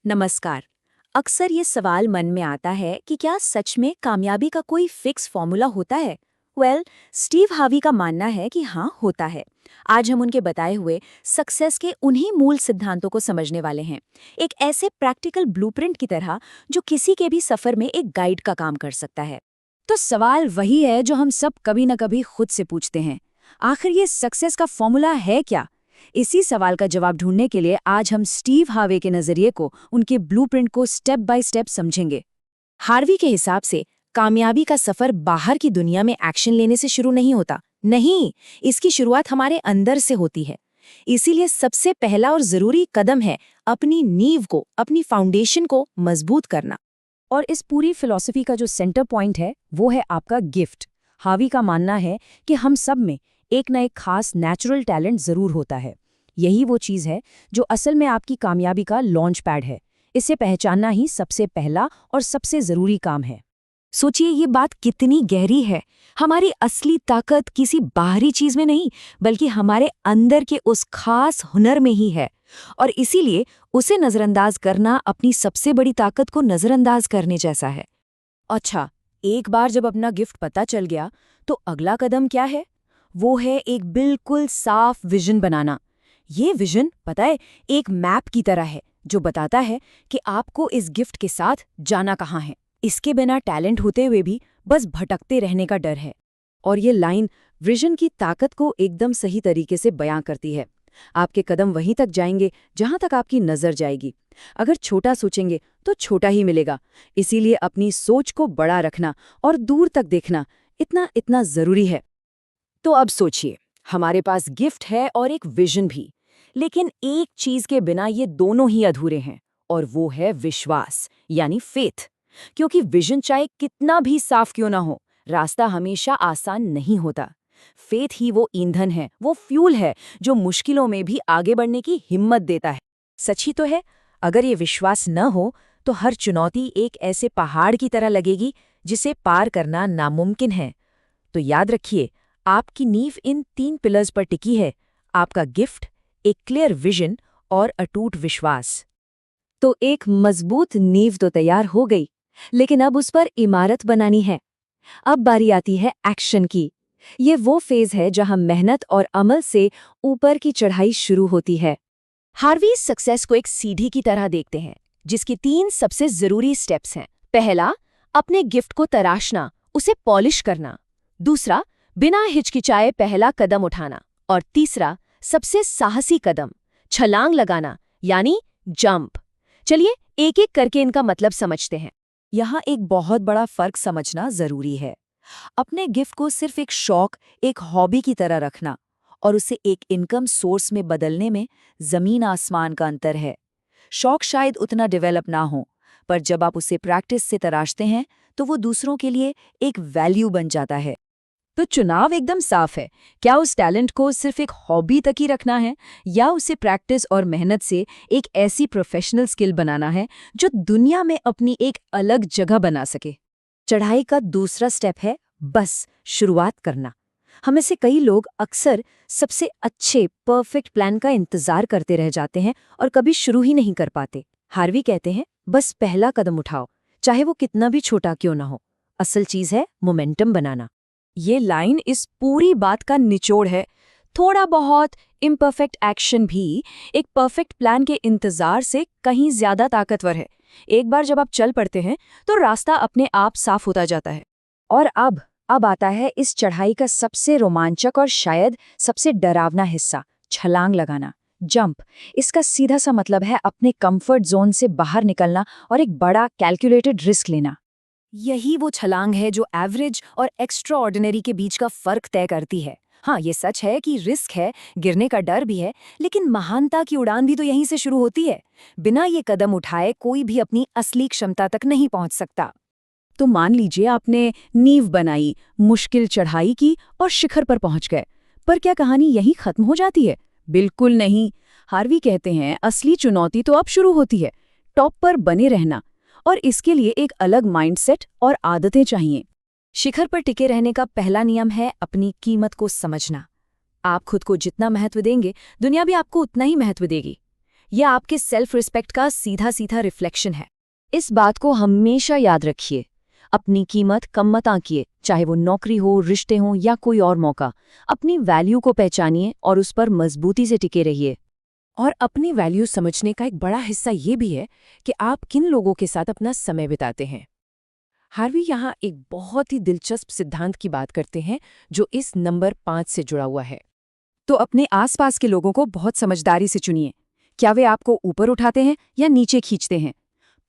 नमस्कार। अक्सर ये सवाल मन में आता है कि क्या सच में कामयाबी का कोई फिक्स फॉर्मूला होता है। स्टीव हार्वी का मानना है कि हाँ, होता है। आज हम उनके बताए हुए सक्सेस के उन्हीं मूल सिद्धांतों को समझने वाले हैं, एक ऐसे प्रैक्टिकल ब्लूप्रिंट की तरह जो किसी के भी सफर में एक गाइड का काम कर सकता है। तो सवाल वही है जो हम सब कभी न कभी खुद से पूछते हैं, आखिर ये सक्सेस का फॉर्मूला है क्या? इसी सवाल का जवाब ढूंढने के लिए आज हम स्टीव हार्वे के नजरिए को, उनके ब्लूप्रिंट को स्टेप बाय स्टेप समझेंगे। हार्वी के हिसाब से कामयाबी का सफर बाहर की दुनिया में एक्शन लेने से शुरू नहीं होता। नहीं, इसकी शुरुआत हमारे अंदर से होती है। इसीलिए सबसे पहला और जरूरी कदम है अपनी नींव को, अपनी फाउंडेशन को मजबूत करना। और इस पूरी फिलॉसफी का जो सेंटर पॉइंट है वो है आपका गिफ्ट। हार्वी का मानना है कि हम सब में एक न एक खास नेचुरल टैलेंट जरूर होता है। यही वो चीज़ है जो असल में आपकी कामयाबी का लॉन्च पैड है। इसे पहचानना ही सबसे पहला और सबसे ज़रूरी काम है। सोचिए ये बात कितनी गहरी है। हमारी असली ताकत किसी बाहरी चीज में नहीं, बल्कि हमारे अंदर के उस खास हुनर में ही है। और इसीलिए उसे नजरअंदाज करना अपनी सबसे बड़ी ताकत को नजरअंदाज करने जैसा है। अच्छा, एक बार जब अपना गिफ्ट पता चल गया तो अगला कदम क्या है? वो है एक बिल्कुल साफ विजन बनाना। ये विजन, पता है, एक मैप की तरह है जो बताता है कि आपको इस गिफ्ट के साथ जाना कहाँ है। इसके बिना टैलेंट होते हुए भी बस भटकते रहने का डर है। और ये लाइन विजन की ताकत को एकदम सही तरीके से बयां करती है। आपके कदम वहीं तक जाएंगे जहां तक आपकी नजर जाएगी। अगर छोटा सोचेंगे तो छोटा ही मिलेगा। इसीलिए अपनी सोच को बड़ा रखना और दूर तक देखना इतना इतना जरूरी है। तो अब सोचिए, हमारे पास गिफ्ट है और एक विजन भी, लेकिन एक चीज के बिना ये दोनों ही अधूरे हैं, और वो है विश्वास, यानी फेथ। क्योंकि विजन चाहे कितना भी साफ क्यों ना हो, रास्ता हमेशा आसान नहीं होता। फेथ ही वो ईंधन है, वो फ्यूल है जो मुश्किलों में भी आगे बढ़ने की हिम्मत देता है। सच ही तो है, अगर ये विश्वास न हो तो हर चुनौती एक ऐसे पहाड़ की तरह लगेगी जिसे पार करना नामुमकिन है। तो याद रखिए, आपकी नींव इन 3 पिलर्स पर टिकी है: आपका गिफ्ट, एक क्लियर विजन और अटूट विश्वास। तो एक मजबूत नींव तो तैयार हो गई, लेकिन अब उस पर इमारत बनानी है। अब बारी आती है एक्शन की। ये वो फेज है जहां मेहनत और अमल से ऊपर की चढ़ाई शुरू होती है। हार्वी सक्सेस को एक सीढ़ी की तरह देखते हैं, जिसकी 3 सबसे जरूरी स्टेप्स हैं। पहला, अपने गिफ्ट को तराशना, उसे पॉलिश करना। दूसरा, बिना हिचकिचाए पहला कदम उठाना। और तीसरा, सबसे साहसी कदम, छलांग लगाना, यानी जंप। चलिए एक एक करके इनका मतलब समझते हैं। यहाँ एक बहुत बड़ा फर्क समझना जरूरी है। अपने गिफ्ट को सिर्फ एक शौक, एक हॉबी की तरह रखना और उसे एक इनकम सोर्स में बदलने में जमीन आसमान का अंतर है। शौक शायद उतना डेवलप ना हो, पर जब आप उसे प्रैक्टिस से तराशते हैं तो वो दूसरों के लिए एक वैल्यू बन जाता है। तो चुनाव एकदम साफ है। क्या उस टैलेंट को सिर्फ एक हॉबी तक ही रखना है, या उसे प्रैक्टिस और मेहनत से एक ऐसी प्रोफेशनल स्किल बनाना है जो दुनिया में अपनी एक अलग जगह बना सके? चढ़ाई का दूसरा स्टेप है बस शुरुआत करना। हम में से कई लोग अक्सर सबसे अच्छे परफेक्ट प्लान का इंतजार करते रह जाते हैं और कभी शुरू ही नहीं कर पाते। हार्वी कहते हैं, बस पहला कदम उठाओ, चाहे वो कितना भी छोटा क्यों ना हो। असल चीज है मोमेंटम बनाना। ये लाइन इस पूरी बात का निचोड़ है। थोड़ा बहुत इम्परफेक्ट एक्शन भी एक परफेक्ट प्लान के इंतजार से कहीं ज्यादा ताकतवर है। एक बार जब आप चल पड़ते हैं तो रास्ता अपने आप साफ होता जाता है। और अब आता है इस चढ़ाई का सबसे रोमांचक और शायद सबसे डरावना हिस्सा, छलांग लगाना, जंप। इसका सीधा सा मतलब है अपने कंफर्ट जोन से बाहर निकलना और एक बड़ा कैलकुलेटेड रिस्क लेना। यही वो छलांग है जो एवरेज और एक्स्ट्रा ऑर्डिनरी के बीच का फर्क तय करती है। हाँ, ये सच है कि रिस्क है, गिरने का डर भी है, लेकिन महानता की उड़ान भी तो यहीं से शुरू होती है। बिना ये कदम उठाए कोई भी अपनी असली क्षमता तक नहीं पहुंच सकता। तो मान लीजिए आपने नींव बनाई, मुश्किल चढ़ाई की और शिखर पर पहुंच गए। पर क्या कहानी यहीं खत्म हो जाती है? बिल्कुल नहीं। हार्वी कहते हैं असली चुनौती तो अब शुरू होती है, टॉप पर बने रहना। और इसके लिए एक अलग माइंडसेट और आदतें चाहिए। शिखर पर टिके रहने का पहला नियम है अपनी कीमत को समझना। आप खुद को जितना महत्व देंगे, दुनिया भी आपको उतना ही महत्व देगी। यह आपके सेल्फ रिस्पेक्ट का सीधा सीधा रिफ्लेक्शन है। इस बात को हमेशा याद रखिए। अपनी कीमत कम मत आंकिए, चाहे वो नौकरी हो, रिश्ते हों या कोई और मौका। अपनी वैल्यू को पहचानिए और उस पर मजबूती से टिके रहिए। और अपनी वैल्यू समझने का एक बड़ा हिस्सा ये भी है कि आप किन लोगों के साथ अपना समय बिताते हैं। हार्वी यहाँ एक बहुत ही दिलचस्प सिद्धांत की बात करते हैं जो इस नंबर 5 से जुड़ा हुआ है। तो अपने आसपास के लोगों को बहुत समझदारी से चुनिए। क्या वे आपको ऊपर उठाते हैं या नीचे खींचते हैं?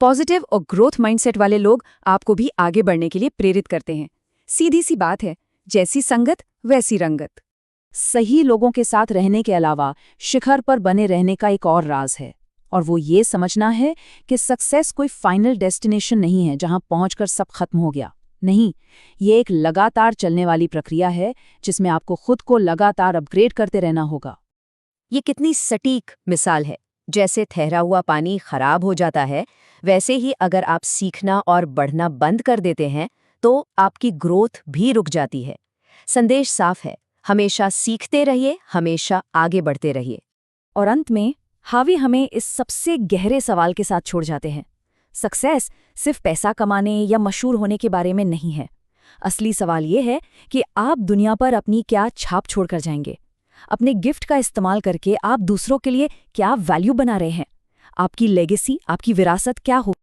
पॉजिटिव और ग्रोथ माइंडसेट वाले लोग आपको भी आगे बढ़ने के लिए प्रेरित करते हैं। सीधी सी बात है, जैसी संगत वैसी रंगत। सही लोगों के साथ रहने के अलावा शिखर पर बने रहने का एक और राज है, और वो ये समझना है कि सक्सेस कोई फाइनल डेस्टिनेशन नहीं है जहां पहुंचकर सब खत्म हो गया। नहीं, ये एक लगातार चलने वाली प्रक्रिया है जिसमें आपको खुद को लगातार अपग्रेड करते रहना होगा। ये कितनी सटीक मिसाल है। जैसे ठहरा हुआ पानी खराब हो जाता है, वैसे ही अगर आप सीखना और बढ़ना बंद कर देते हैं तो आपकी ग्रोथ भी रुक जाती है। संदेश साफ है, हमेशा सीखते रहिए, हमेशा आगे बढ़ते रहिए। और अंत में हावी हमें इस सबसे गहरे सवाल के साथ छोड़ जाते हैं। सक्सेस सिर्फ पैसा कमाने या मशहूर होने के बारे में नहीं है। असली सवाल ये है कि आप दुनिया पर अपनी क्या छाप छोड़कर जाएंगे। अपने गिफ्ट का इस्तेमाल करके आप दूसरों के लिए क्या वैल्यू बना रहे हैं। आपकी लेगेसी, आपकी विरासत क्या हो।